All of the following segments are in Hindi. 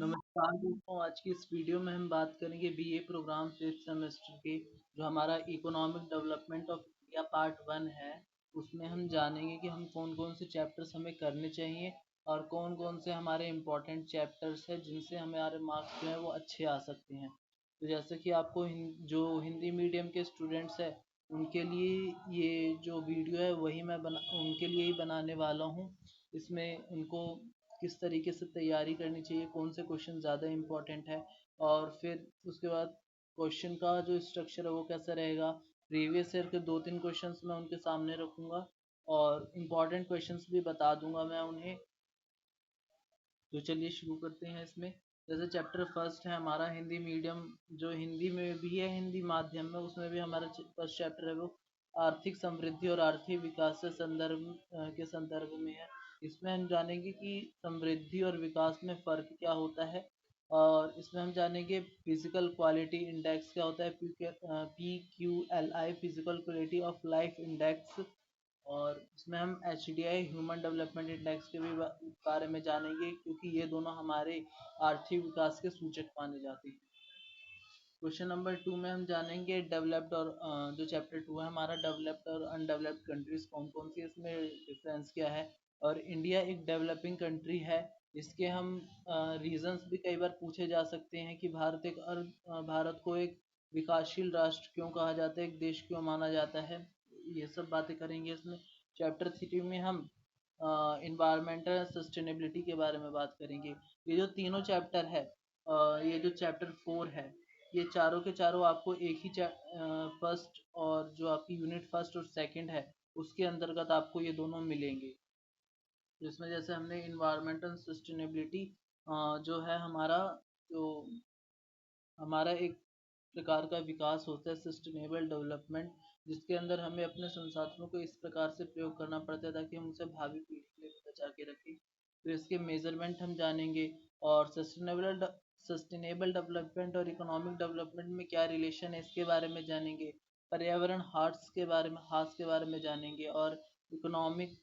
नमस्कार दोस्तों, आज की इस वीडियो में हम बात करेंगे बीए प्रोग्राम फिफ्थ सेमेस्टर के जो हमारा economic development of India part 1 है। उसमें हम जानेंगे कि हम कौन कौन से चैप्टर्स हमें करने चाहिए और कौन कौन से हमारे इम्पोर्टेंट चैप्टर्स हैं जिनसे हमारे मार्क्स जो है वो अच्छे आ सकते हैं। तो जैसे कि आपको जो हिंदी मीडियम के स्टूडेंट्स हैं उनके लिए ये जो वीडियो है वही मैं उनके लिए ही बनाने वाला हूँ। इसमें उनको किस तरीके से तैयारी करनी चाहिए, कौन से क्वेश्चन ज़्यादा इम्पोर्टेंट है और फिर उसके बाद क्वेश्चन का जो स्ट्रक्चर है वो कैसा रहेगा। प्रीवियस ईयर के 2-3 क्वेश्चंस मैं उनके सामने रखूँगा और इम्पॉर्टेंट क्वेश्चंस भी बता दूंगा मैं उन्हें। तो चलिए शुरू करते हैं इसमें। जैसे चैप्टर फर्स्ट है हमारा हिंदी मीडियम, जो हिंदी में भी है, हिंदी माध्यम में, उसमें भी हमारा फर्स्ट चैप्टर है वो आर्थिक समृद्धि और आर्थिक विकास से के संदर्भ में है। इसमें हम जानेंगे कि समृद्धि और विकास में फ़र्क क्या होता है और इसमें हम जानेंगे फिजिकल क्वालिटी इंडेक्स क्या होता है, PQLI physical quality of life index. और इसमें हम HDI ह्यूमन डेवलपमेंट इंडेक्स के भी बारे में जानेंगे क्योंकि ये दोनों हमारे आर्थिक विकास के सूचक माने जाते हैं। क्वेश्चन नंबर 2 में हम जानेंगे डेवलप्ड और जो चैप्टर 2 है हमारा डेवलप्ड और अनडेवलप्ड कंट्रीज कौन कौन सी, इसमें डिफरेंस क्या है और इंडिया एक डेवलपिंग कंट्री है। इसके हम रीजंस भी कई बार पूछे जा सकते हैं कि भारत को एक विकासशील राष्ट्र क्यों कहा जाता है, एक देश क्यों माना जाता है। ये सब बातें करेंगे इसमें। चैप्टर 3 में हम इन्वायरमेंटल सस्टेनेबिलिटी के बारे में बात करेंगे। ये जो तीनों चैप्टर है, ये जो चैप्टर 4 है, ये चारों के चारों आपको एक ही फर्स्ट और जो आपकी यूनिट फर्स्ट और सेकंड है उसके अंतर्गत आपको ये दोनों मिलेंगे। तो इसमें जैसे हमने इन्वायरमेंटल सस्टेनेबिलिटी जो है जो हमारा एक प्रकार का विकास होता है, सस्टेनेबल डेवलपमेंट, जिसके अंदर हमें अपने संसाधनों को इस प्रकार से प्रयोग करना पड़ता है ताकि हम उसे भावी पीढ़ी के लिए बचा के रखें। तो इसके मेजरमेंट हम जानेंगे और सस्टेनेबल डेवलपमेंट और इकोनॉमिक डेवलपमेंट में क्या रिलेशन है इसके बारे में जानेंगे। पर्यावरण हार्स के बारे में जानेंगे और economic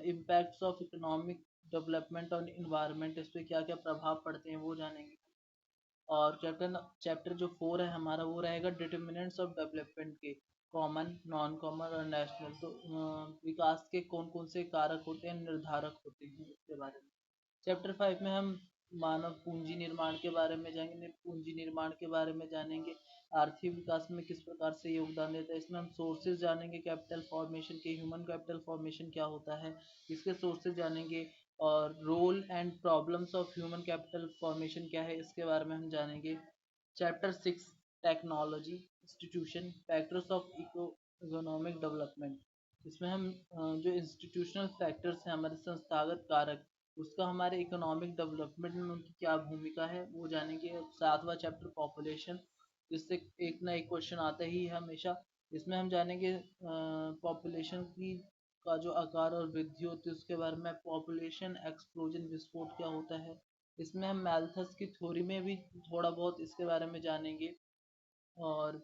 impacts of economic development और इन्वायरमेंट, इस पर क्या क्या प्रभाव पड़ते हैं वो जानेंगे। और चैप्टर जो 4 है हमारा वो रहेगा डिटर्मिनेंट्स ऑफ डेवलपमेंट के, कॉमन, नॉन कॉमन और नेशनल। तो विकास के कौन कौन से कारक होते हैं, निर्धारक होते हैं, इसके बारे में। चैप्टर 5 में हम मानव पूंजी निर्माण के बारे में जानेंगे, पूंजी निर्माण के बारे में जानेंगे, आर्थिक विकास में किस प्रकार से योगदान देता है। इसमें हम सोर्सेज जानेंगे कैपिटल फॉर्मेशन के, ह्यूमन कैपिटल फॉर्मेशन क्या होता है इसके सोर्सेज जानेंगे और role and problems of human capital formation क्या है इसके बारे में हम जानेंगे। Chapter 6 technology, institution, factors of economic development. इसमें हम जो इंस्टीट्यूशनल फैक्टर्स हैं, हमारे संस्थागत कारक, उसका हमारे इकोनॉमिक डेवलपमेंट में उनकी क्या भूमिका है वो जानेंगे। 7वां चैप्टर पॉपुलेशन, जिससे एक ना एक क्वेश्चन आता ही है हमेशा। इसमें हम जानेंगे पॉपुलेशन की का जो आकार और वृद्धि होती है उसके बारे में, पॉपुलेशन एक्सप्लोजन, विस्फोट क्या होता है। इसमें हम मैल्थस की थ्योरी में भी थोड़ा बहुत इसके बारे में जानेंगे। और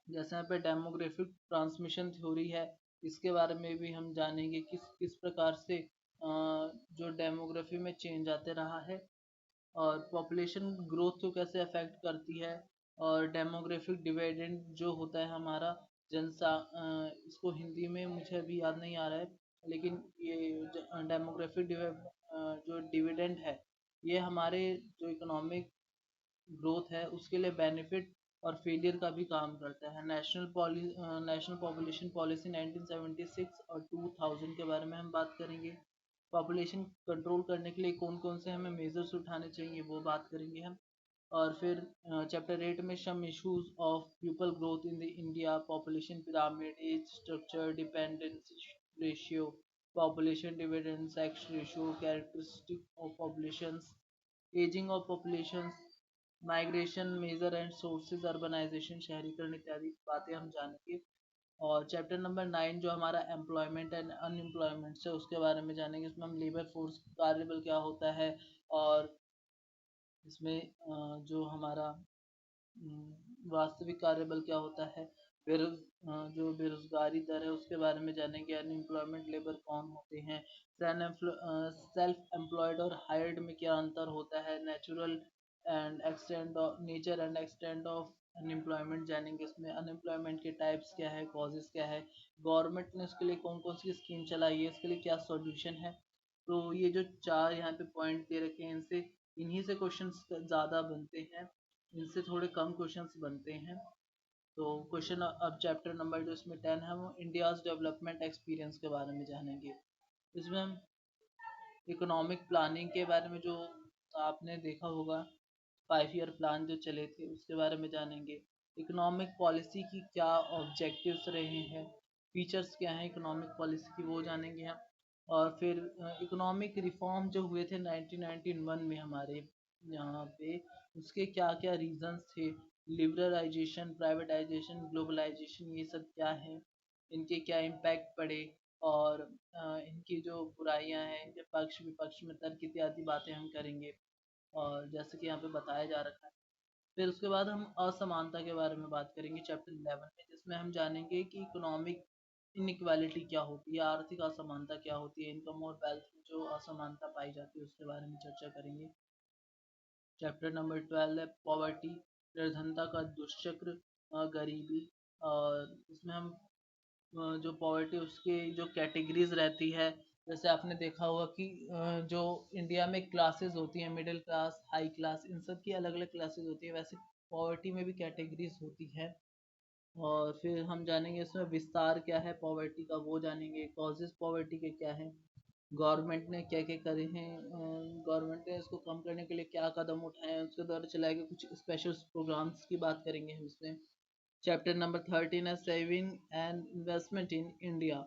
जैसे यहाँ पे डेमोग्राफिक ट्रांसमिशन थ्योरी है, इसके बारे में भी हम जानेंगे किस किस प्रकार से जो डेमोग्राफी में चेंज आते रहा है और पॉपुलेशन ग्रोथ को कैसे अफेक्ट करती है। और डेमोग्राफिक डिविडेंड जो होता है हमारा इसको हिंदी में मुझे अभी याद नहीं आ रहा है, लेकिन ये डेमोग्राफिक जो डिविडेंड है ये हमारे जो इकोनॉमिक ग्रोथ है उसके लिए बेनिफिट और फेलियर का भी काम करता है। नेशनल पॉपुलेशन पॉलिसी 1976 और 2000 के बारे में हम बात करेंगे। पॉपुलेशन कंट्रोल करने के लिए कौन कौन से हमें मेजर्स उठाने चाहिए वो बात करेंगे हम। और फिर चैप्टर 8 में some issues of people growth in the India, population pyramid, age structure, dependence ratio, population dividend, sex ratio, characteristic of populations, ageing of population, migration major and sources, urbanisation, शहरीकरण इत्यादि बातें हम जानेंगे। और चैप्टर नंबर 9 जो हमारा एम्प्लॉयमेंट एंड अनएम्प्लॉयमेंट से उसके बारे में जानेंगे। इसमें हम लेबर फोर्स कार्यबल क्या होता है और इसमें जो हमारा वास्तविक कार्यबल क्या होता है जो बेरोजगारी दर है उसके बारे में जानेंगे, अनएम्प्लॉयमेंट लेबर कौन होते हैं, सेल्फ एम्प्लॉयड और हायर्ड में क्या अंतर होता है, nature and extend of unemployment जानेंगे, इसमें अनएम्प्लॉयमेंट के टाइप्स क्या है, कॉजेस क्या है, गवर्नमेंट ने इसके लिए कौन कौन सी स्कीम चलाई है, इसके लिए क्या सॉल्यूशन है। तो ये जो चार यहाँ पे पॉइंट दे रखे हैं, इनसे इन्हीं से क्वेश्चंस ज़्यादा बनते हैं, इनसे थोड़े कम क्वेश्चंस बनते हैं। तो क्वेश्चन अब चैप्टर नंबर जो इसमें 10 है वो इंडियाज़ डेवलपमेंट एक्सपीरियंस के बारे में जानेंगे। इसमें हम इकोनॉमिक प्लानिंग के बारे में, जो आपने देखा होगा 5 ईयर प्लान जो चले थे उसके बारे में जानेंगे, इकोनॉमिक पॉलिसी की क्या ऑब्जेक्टिव्स रहे हैं, फीचर्स क्या हैं इकोनॉमिक पॉलिसी की वो जानेंगे हम। और फिर इकोनॉमिक रिफॉर्म जो हुए थे 1991 में हमारे यहाँ पे, उसके क्या क्या रीजंस थे, लिबरलाइजेशन, प्राइवेटाइजेशन, ग्लोबलाइजेशन, ये सब क्या है, इनके क्या इम्पैक्ट पड़े, और इनकी जो बुराइयां हैं, इनके पक्ष विपक्ष में तर्क इत्यादि बातें हम करेंगे, और जैसे कि यहाँ पे बताया जा रखा है। फिर उसके बाद हम असमानता के बारे में बात करेंगे चैप्टर 11 में, जिसमें हम जानेंगे कि इकोनॉमिक इनइक्वालिटी क्या होती है, आर्थिक असमानता क्या होती है, इनकम और वेल्थ में जो असमानता पाई जाती है उसके बारे में चर्चा करेंगे। चैप्टर नंबर 12 है पॉवर्टी, निर्धनता का दुष्चक्र, गरीबी, और इसमें हम जो पॉवर्टी उसके जो कैटेगरीज रहती है, जैसे आपने देखा होगा कि जो इंडिया में क्लासेस होती हैं, मिडिल क्लास, हाई क्लास, इन सब की अलग अलग क्लासेस होती है, वैसे पॉवर्टी में भी कैटेगरीज होती है। और फिर हम जानेंगे इसमें विस्तार क्या है पॉवर्टी का, वो जानेंगे, कॉजेज पॉवर्टी के क्या हैं, गवर्नमेंट ने क्या क्या करे हैं, गवर्नमेंट ने इसको कम करने के लिए क्या कदम उठाए हैं, उसके द्वारा चलाए गए कुछ स्पेशल प्रोग्राम्स की बात करेंगे हम इसमें। चैप्टर नंबर 13 है saving and investment in India,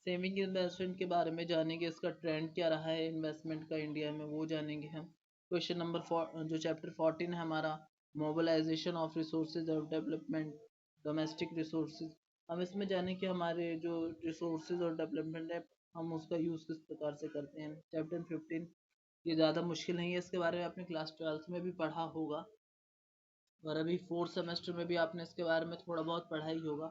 saving investment के बारे में जानेंगे, इसका ट्रेंड क्या रहा है इन्वेस्टमेंट का इंडिया में, वो जानेंगे हम। क्वेश्चन नंबर 4 जो चैप्टर 14 है हमारा, mobilisation of resources of development, domestic resources, हम इसमें जाने कि हमारे जो रिसोर्सेज और डेवलपमेंट है हम उसका यूज़ किस प्रकार से करते हैं। चैप्टर 15 ये ज़्यादा मुश्किल नहीं है, इसके बारे में आपने क्लास 12 में भी पढ़ा होगा, और अभी फोर्थ सेमेस्टर में भी आपने इसके बारे में थोड़ा बहुत पढ़ा ही होगा।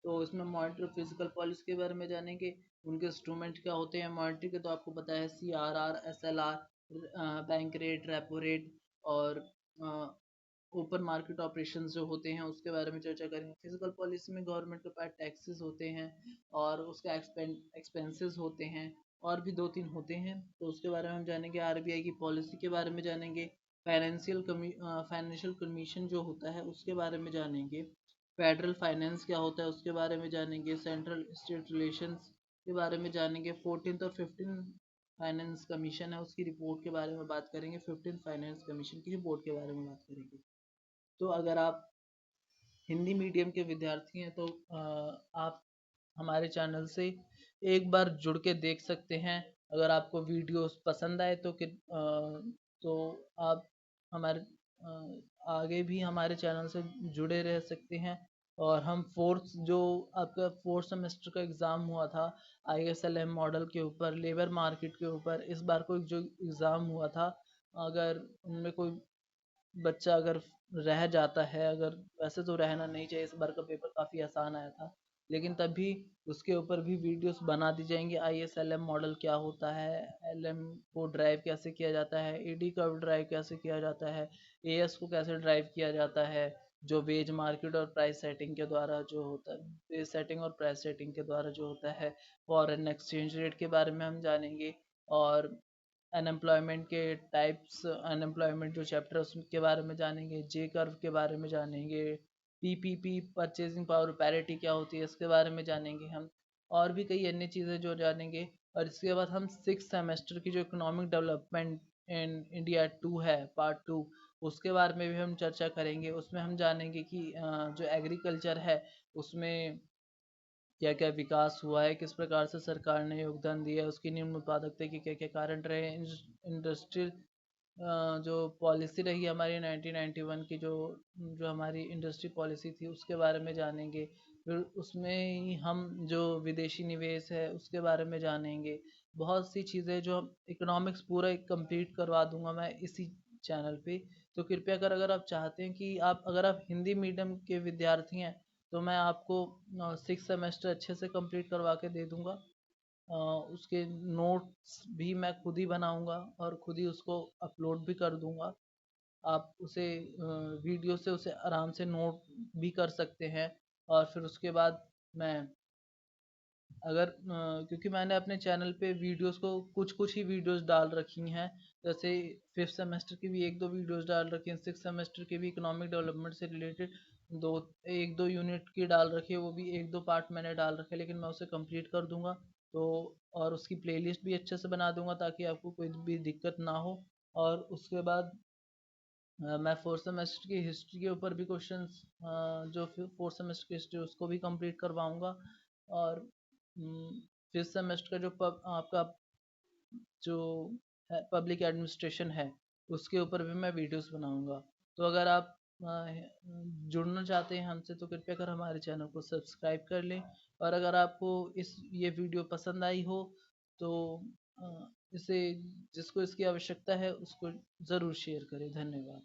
तो इसमें मॉनेटरी फिजिकल पॉलिसी के बारे में जानेंगे, उनके इंस्ट्रूमेंट क्या होते हैं मॉनेटरी के, तो आपको पता है CRR, SLR, bank rate, repo rate, और ओपन मार्केट ऑपरेशंस जो होते हैं उसके बारे में चर्चा करेंगे। फिजिकल पॉलिसी में गवर्नमेंट के पास टैक्सेस होते हैं और उसका एक्सपेंसेस होते हैं, और भी 2-3 होते हैं, तो उसके बारे में हम जानेंगे। RBI की पॉलिसी के बारे में जानेंगे, फाइनेंशियल कमीशन जो होता है उसके बारे में जानेंगे, फेडरल फाइनेंस क्या होता है उसके बारे में जानेंगे, सेंट्रल स्टेट रिलेशंस के बारे में जानेंगे, 14th और 15 फाइनेंस कमीशन है उसकी रिपोर्ट के बारे में बात करेंगे, 15 फाइनेंस कमीशन की रिपोर्ट के बारे में बात करेंगे। तो अगर आप हिंदी मीडियम के विद्यार्थी हैं तो आप हमारे चैनल से एक बार जुड़ के देख सकते हैं। अगर आपको वीडियोस पसंद आए तो आप हमारे आगे भी हमारे चैनल से जुड़े रह सकते हैं। और हम जो आपका फोर्थ सेमेस्टर का एग्ज़ाम हुआ था ISLM मॉडल के ऊपर, लेबर मार्केट के ऊपर, इस बार कोई जो एग्ज़ाम हुआ था, अगर उनमें कोई बच्चा अगर रह जाता है, अगर वैसे तो रहना नहीं चाहिए, इस बार का पेपर काफ़ी आसान आया था, लेकिन तब भी उसके ऊपर भी वीडियोस बना दी जाएंगी। ISLM मॉडल क्या होता है, LM को ड्राइव कैसे किया जाता है, AD का ड्राइव कैसे किया जाता है, AS को कैसे ड्राइव किया जाता है, जो वेज मार्केट और प्राइस सेटिंग के द्वारा जो होता है, वेज सेटिंग और प्राइस सेटिंग के द्वारा जो होता है, फॉरेन एक्सचेंज रेट के बारे में हम जानेंगे। और अनएम्प्लॉयमेंट के टाइप्स, अनएम्प्लॉयमेंट जो चैप्टर है उसके बारे में जानेंगे, J कर्व के बारे में जानेंगे, PPP परचेजिंग पावर पैरिटी क्या होती है इसके बारे में जानेंगे हम, और भी कई अन्य चीज़ें जो जानेंगे। और इसके बाद हम 6 सेमेस्टर की जो इकोनॉमिक डेवलपमेंट इन इंडिया 2 है, पार्ट 2, उसके बारे में भी हम चर्चा करेंगे। उसमें हम जानेंगे कि जो एग्रीकल्चर है उसमें क्या क्या विकास हुआ है, किस प्रकार से सरकार ने योगदान दिया है, उसकी निम्न उत्पादकता के क्या क्या कारण रहे हैं, इंडस्ट्रियल जो पॉलिसी रही हमारी 1991 की, जो जो हमारी इंडस्ट्री पॉलिसी थी उसके बारे में जानेंगे। फिर उसमें ही हम जो विदेशी निवेश है उसके बारे में जानेंगे। बहुत सी चीज़ें जो इकोनॉमिक्स पूरा एक कंप्लीट करवा दूंगा मैं इसी चैनल पे। तो कृपया कर, अगर आप चाहते हैं कि अगर आप हिंदी मीडियम के विद्यार्थी हैं तो मैं आपको 6 सेमेस्टर अच्छे से कंप्लीट करवा के दे दूँगा। उसके नोट्स भी मैं खुद ही बनाऊँगा और खुद ही उसको अपलोड भी कर दूँगा। आप उसे वीडियो से उसे आराम से नोट भी कर सकते हैं। और फिर उसके बाद मैं अगर क्योंकि मैंने अपने चैनल पे वीडियोस को कुछ ही वीडियोस डाल रखी हैं, जैसे 5th सेमेस्टर की भी 1-2 वीडियोस डाल रखी हैं, 6th सेमेस्टर की भी इकोनॉमिक डेवलपमेंट से रिलेटेड दो 1-2 यूनिट की डाल रखी है, वो भी 1-2 पार्ट मैंने डाल रखे हैं, लेकिन मैं उसे कंप्लीट कर दूंगा। तो और उसकी प्लेलिस्ट भी अच्छे से बना दूंगा ताकि आपको कोई भी दिक्कत ना हो। और उसके बाद मैं 4th सेमेस्टर की हिस्ट्री के ऊपर भी क्वेश्चंस जो 4th सेमेस्टर की हिस्ट्री उसको भी कंप्लीट करवाऊंगा। और 5th सेमेस्टर का जो आपका जो पब्लिक एडमिनिस्ट्रेशन है उसके ऊपर भी मैं वीडियोस बनाऊंगा। तो अगर आप जुड़ना चाहते हैं हमसे तो कृपया कर हमारे चैनल को सब्सक्राइब कर लें। और अगर आपको ये वीडियो पसंद आई हो तो इसे जिसको इसकी आवश्यकता है उसको ज़रूर शेयर करें। धन्यवाद।